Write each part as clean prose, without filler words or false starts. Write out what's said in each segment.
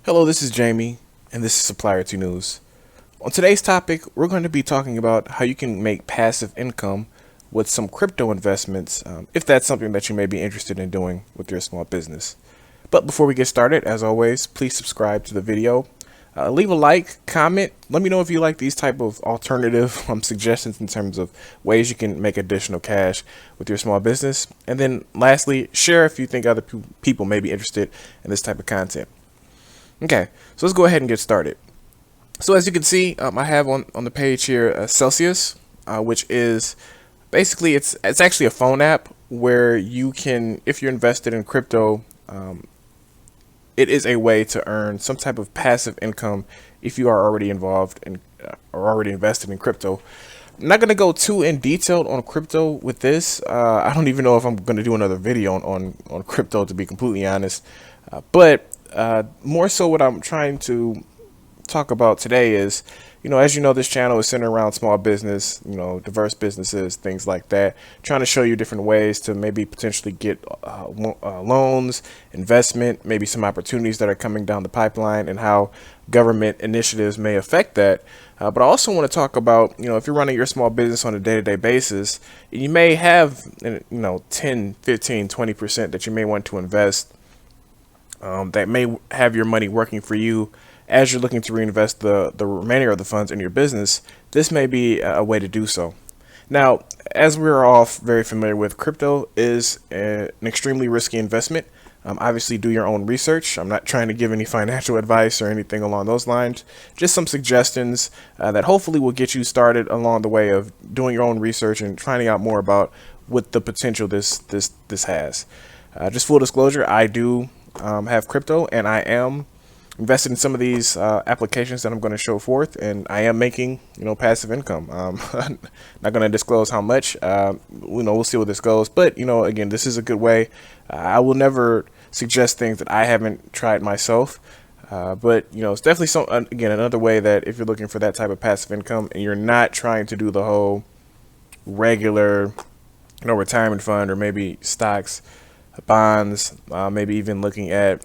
Hello, this is Jamie, and this is Supplier 2 News. On today's topic, we're going to be talking about how you can make passive income with some crypto investments, if that's something that you may be interested in doing with your small business. But before we get started, as always, please subscribe to the video. Leave a like, comment. Let me know if you like these type of alternative suggestions in terms of ways you can make additional cash with your small business. And then lastly, share if you think other people may be interested in this type of content. Okay, so let's go ahead and get started. So as you can see, I have on the page here Celsius, which is basically it's actually a phone app where you can, if you're invested in crypto, it is a way to earn some type of passive income if you are already involved in or already invested in crypto. I'm not going to go too in detail on crypto with this. I don't even know if I'm going to do another video on crypto, to be completely honest. But more so what I'm trying to talk about today is, as you know, this channel is centered around small business, diverse businesses, things like that, trying to show you different ways to maybe potentially get loans, investment, maybe some opportunities that are coming down the pipeline and how government initiatives may affect that. But I also want to talk about, if you're running your small business on a day-to-day basis, you may have, 10, 15, 20% that you may want to invest that may have your money working for you as you're looking to reinvest the remainder of the funds in your business. This may be a way to do so. Now, as we're all very familiar with, crypto is an extremely risky investment. Obviously, do your own research. I'm not trying to give any financial advice or anything along those lines. Just some suggestions that hopefully will get you started along the way of doing your own research and finding out more about what the potential this has. Just full disclosure, I do have crypto, and I am invested in some of these applications that I'm going to show forth, and I am making passive income. Not going to disclose how much. We'll see where this goes, but again, this is a good way. I will never suggest things that I haven't tried myself, but it's definitely again, another way that if you're looking for that type of passive income and you're not trying to do the whole regular retirement fund or maybe stocks, bonds, maybe even looking at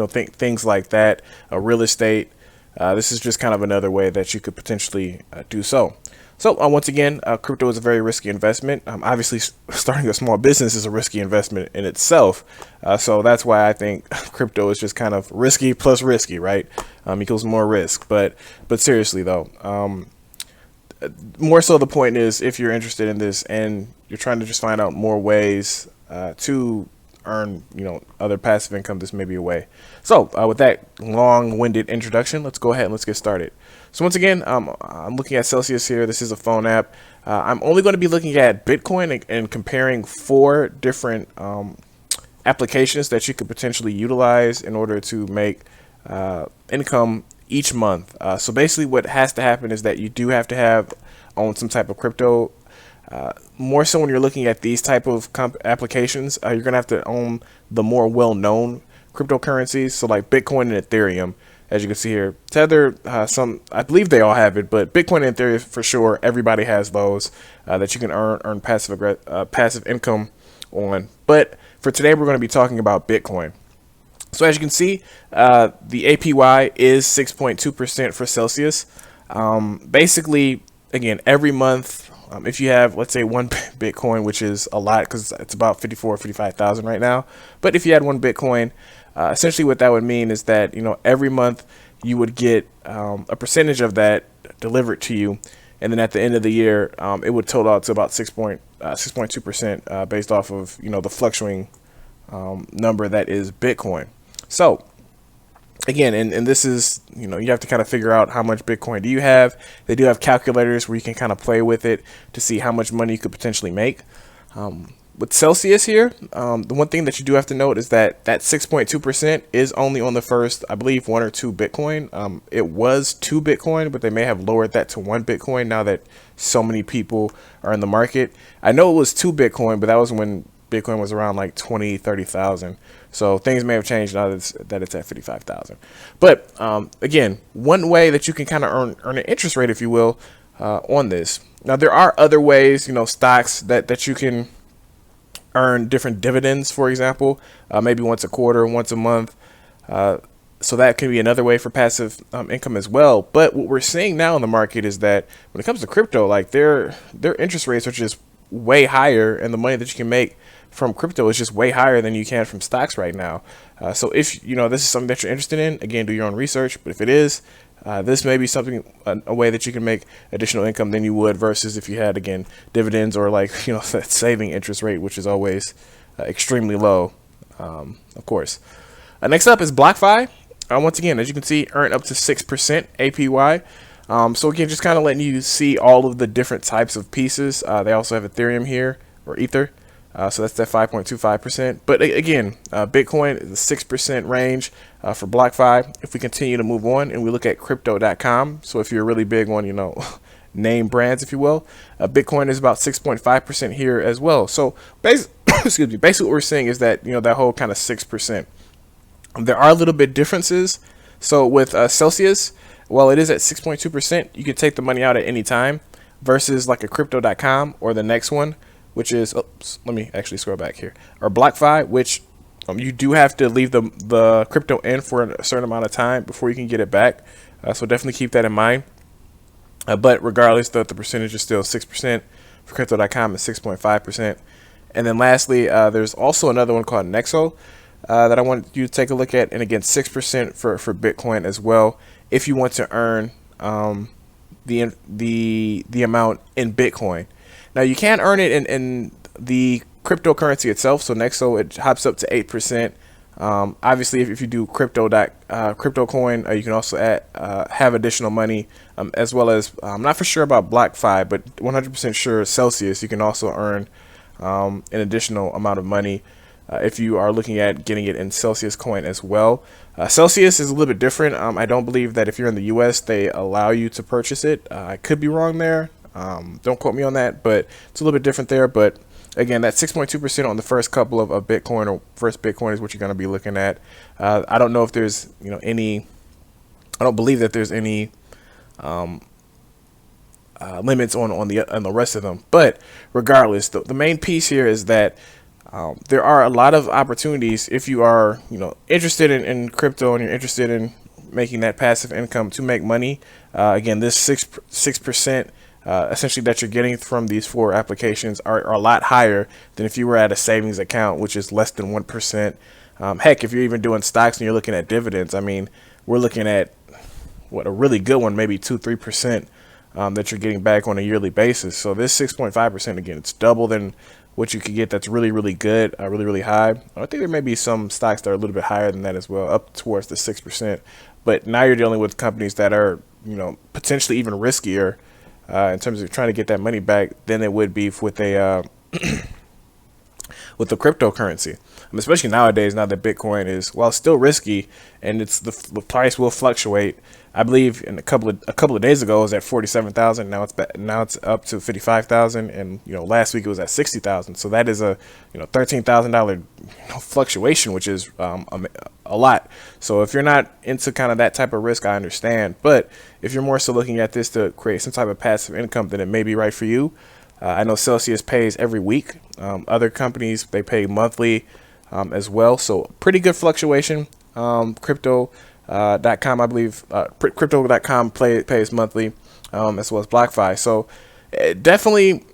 things like that, real estate. This is just kind of another way that you could potentially do so. So once again, crypto is a very risky investment. Obviously, starting a small business is a risky investment in itself. So that's why I think crypto is just kind of risky plus risky, right? Equals more risk. But seriously though, more so the point is, if you're interested in this and you're trying to just find out more ways to earn other passive income, this may be a way. So with that long-winded introduction, let's go ahead and let's get started. So once again, I'm looking at Celsius here. This is a phone app. I'm only going to be looking at Bitcoin and comparing 4 different applications that you could potentially utilize in order to make income each month. So basically what has to happen is that you do have to own some type of crypto. More so when you're looking at these type of applications, you're going to have to own the more well-known cryptocurrencies. So like Bitcoin and Ethereum, as you can see here. Tether, I believe they all have it, but Bitcoin and Ethereum for sure, everybody has those that you can earn passive income on. But for today, we're going to be talking about Bitcoin. So as you can see, the APY is 6.2% for Celsius. Basically, again, every month, if you have, let's say, 1 Bitcoin, which is a lot because it's about 55,000 right now. But if you had 1 Bitcoin, essentially what that would mean is that, every month you would get a percentage of that delivered to you. And then at the end of the year, it would total out to about 6.2% based off of, the fluctuating number that is Bitcoin. So again, and this is, you have to kind of figure out how much Bitcoin do you have. They do have calculators where you can kind of play with it to see how much money you could potentially make. With Celsius here, the one thing that you do have to note is that 6.2% is only on the first, I believe, 1 or 2 Bitcoin. It was 2 Bitcoin, but they may have lowered that to 1 Bitcoin now that so many people are in the market. I know it was 2 Bitcoin, but that was when Bitcoin was around like 20, 30,000. So things may have changed now that it's at 55,000. But again, one way that you can kind of earn an interest rate, if you will, on this. Now there are other ways, stocks that you can earn different dividends, for example, maybe once a quarter, once a month. So that can be another way for passive income as well. But what we're seeing now in the market is that when it comes to crypto, like their interest rates are just way higher, and the money that you can make from crypto is just way higher than you can from stocks right now. So if this is something that you're interested in, again, do your own research. But if it is, this may be something, a way that you can make additional income than you would versus if you had, again, dividends or like that saving interest rate, which is always extremely low, of course. Next up is BlockFi. Once again, as you can see, earn up to 6% APY. So again, just kind of letting you see all of the different types of pieces. They also have Ethereum here, or Ether. So that's that 5.25%. But again, Bitcoin is the 6% range for BlockFi. If we continue to move on and we look at crpyto.com, so if you're really big on, name brands, if you will, Bitcoin is about 6.5% here as well. So excuse me, basically what we're seeing is that, that whole kind of 6%. There are a little bit differences. So with Celsius, while it is at 6.2%, you can take the money out at any time versus like a crypto.com or the next one, which is, let me actually scroll back here, or BlockFi, which you do have to leave the crypto in for a certain amount of time before you can get it back. So definitely keep that in mind. But regardless, the percentage is still 6%. For crypto.com is 6.5%. And then lastly, there's also another one called Nexo that I want you to take a look at. And again, 6% for Bitcoin as well, if you want to earn the amount in Bitcoin. Now you can earn it in the cryptocurrency itself. So Nexo, it hops up to 8%. Obviously, if you do crypto coin, you can also have additional money, as well as I'm not for sure about BlockFi, but 100% sure Celsius, you can also earn an additional amount of money if you are looking at getting it in Celsius coin as well. Celsius is a little bit different. I don't believe that if you're in the US, they allow you to purchase it. I could be wrong there. Don't quote me on that, but it's a little bit different there. But again, that 6.2% on the first couple of Bitcoin, or first Bitcoin, is what you're going to be looking at. I don't know if there's any. I don't believe that there's any limits on the rest of them. But regardless, the main piece here is that there are a lot of opportunities if you are interested in crypto and you're interested in making that passive income to make money. Again, this 6%. Essentially that you're getting from these 4 applications are a lot higher than if you were at a savings account, which is less than 1%. Heck, if you're even doing stocks and you're looking at dividends, I mean, we're looking at a really good one, maybe 2-3% that you're getting back on a yearly basis. So this 6.5%, again, it's double than what you could get. That's really, really good, really high. I think there may be some stocks that are a little bit higher than that as well, up towards the 6%. But now you're dealing with companies that are, potentially even riskier in terms of trying to get that money back than it would be with a with the cryptocurrency. Especially nowadays, now that Bitcoin is, while still risky and it's the price will fluctuate. I believe in a couple of days ago it was at 47,000. Now it's up to 55,000, and last week it was at 60,000. So that is a $13,000 fluctuation, which is a lot. So if you're not into kind of that type of risk, I understand. But if you're more so looking at this to create some type of passive income, then it may be right for you. I know Celsius pays every week. Other companies, they pay monthly as well. So pretty good fluctuation. Crypto.com, I believe, crypto.com pays monthly, as well as BlockFi. So definitely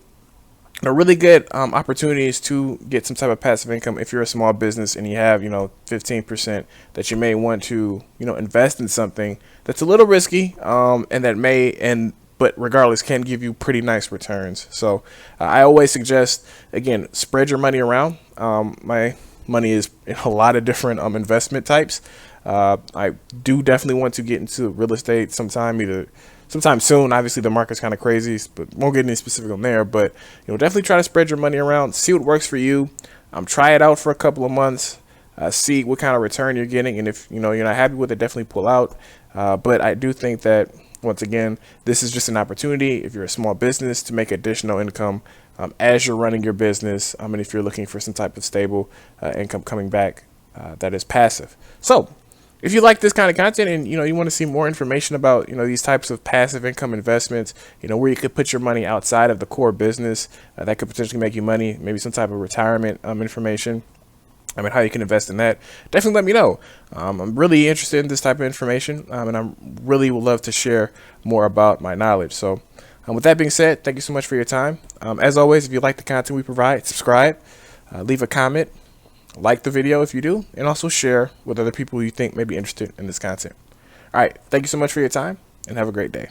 a really good opportunities to get some type of passive income if you're a small business and you have 15% that you may want to invest in something that's a little risky, and that but regardless can give you pretty nice returns. So I always suggest, again, spread your money around. My money is in a lot of different investment types. I do definitely want to get into real estate sometime soon. Obviously the market's kind of crazy, but won't get any specific on there. But definitely try to spread your money around, see what works for you. Try it out for a couple of months, see what kind of return you're getting, and if you're not happy with it, definitely pull out. But I do think that, once again, this is just an opportunity if you're a small business to make additional income as you're running your business, and if you're looking for some type of stable income coming back that is passive. So if you like this kind of content and you want to see more information about these types of passive income investments, where you could put your money outside of the core business that could potentially make you money, maybe some type of retirement information, how you can invest in that, definitely let me know. I'm really interested in this type of information, and I really would love to share more about my knowledge. So with that being said, thank you so much for your time. As always, if you like the content we provide, subscribe, leave a comment, like the video if you do, and also share with other people you think may be interested in this content. All right, thank you so much for your time, and have a great day.